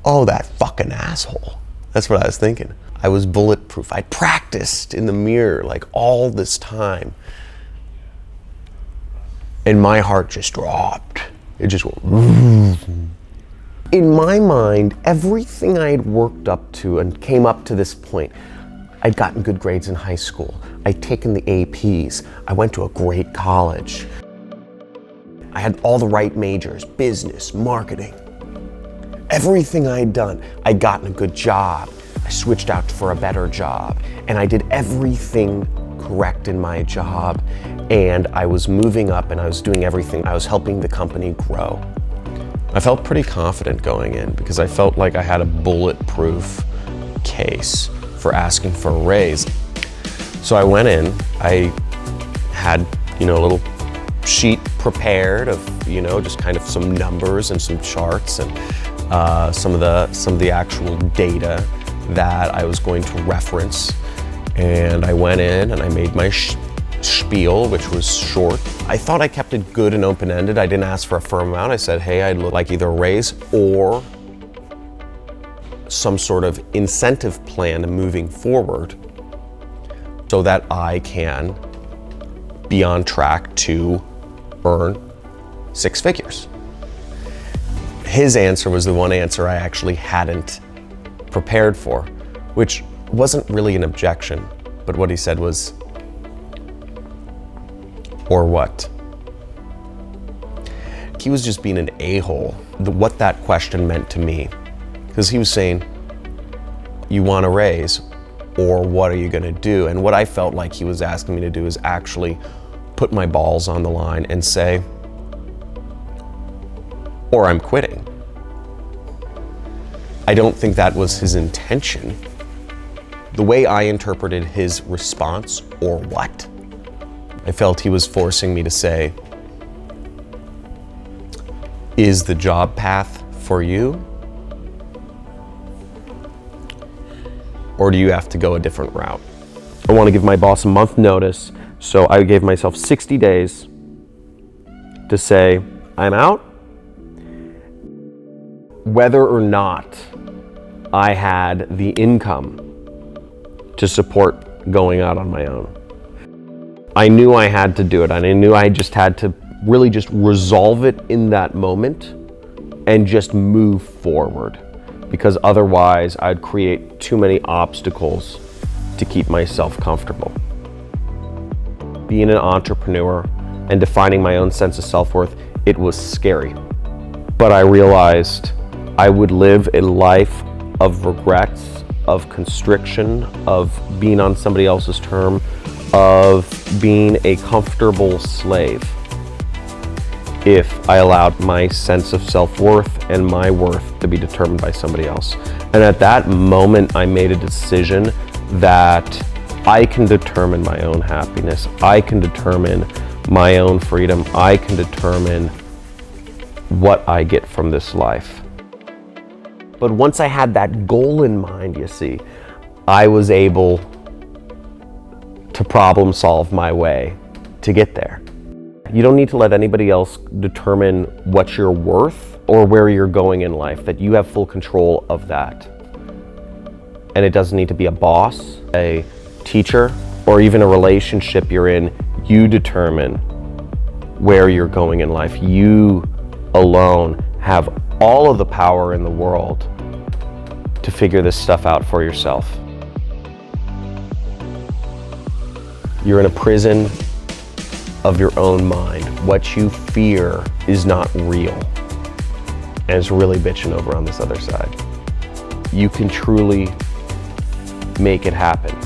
oh, that fucking asshole. That's what I was thinking. I was bulletproof. I practiced in the mirror like all this time. And my heart just dropped. It just went. In my mind, everything I had worked up to and came up to this point, I'd gotten good grades in high school. I'd taken the APs. I went to a great college. I had all the right majors, business, marketing. Everything I'd done, I'd gotten a good job. I switched out for a better job, and I did everything correct in my job, and I was moving up and I was doing everything. I was helping the company grow. I felt pretty confident going in because I felt like I had a bulletproof case for asking for a raise. So I went in, I had, a little sheet prepared of, just kind of some numbers and some charts and some of the actual data that I was going to reference. And I went in and I made my spiel, which was short. I thought I kept it good and open-ended. I didn't ask for a firm amount. I said, hey, I'd like either a raise or some sort of incentive plan moving forward so that I can be on track to earn 6 figures. His answer was the one answer I actually hadn't prepared for, which wasn't really an objection, but what he said was, or what? He was just being an a-hole. What that question meant to me, because he was saying, you want a raise, or what are you gonna do? And what I felt like he was asking me to do is actually put my balls on the line and say, or I'm quitting. I don't think that was his intention. The way I interpreted his response, or what, I felt he was forcing me to say, is the job path for you? Or do you have to go a different route? I want to give my boss a month notice, so I gave myself 60 days to say, I'm out. Whether or not I had the income to support going out on my own. I knew I had to do it, and I knew I just had to really just resolve it in that moment and just move forward, because otherwise I'd create too many obstacles to keep myself comfortable. Being an entrepreneur and defining my own sense of self-worth, it was scary. But I realized I would live a life of regrets, of constriction, of being on somebody else's term, of being a comfortable slave if I allowed my sense of self-worth and my worth to be determined by somebody else. And at that moment, I made a decision that I can determine my own happiness. I can determine my own freedom. I can determine what I get from this life. But once I had that goal in mind, you see, I was able to problem solve my way to get there. You don't need to let anybody else determine what you're worth or where you're going in life, that you have full control of that. And it doesn't need to be a boss, a teacher, or even a relationship you're in. You determine where you're going in life. You alone have all of the power in the world to figure this stuff out for yourself. You're in a prison of your own mind. What you fear is not real, and it's really bitching over on this other side. You can truly make it happen.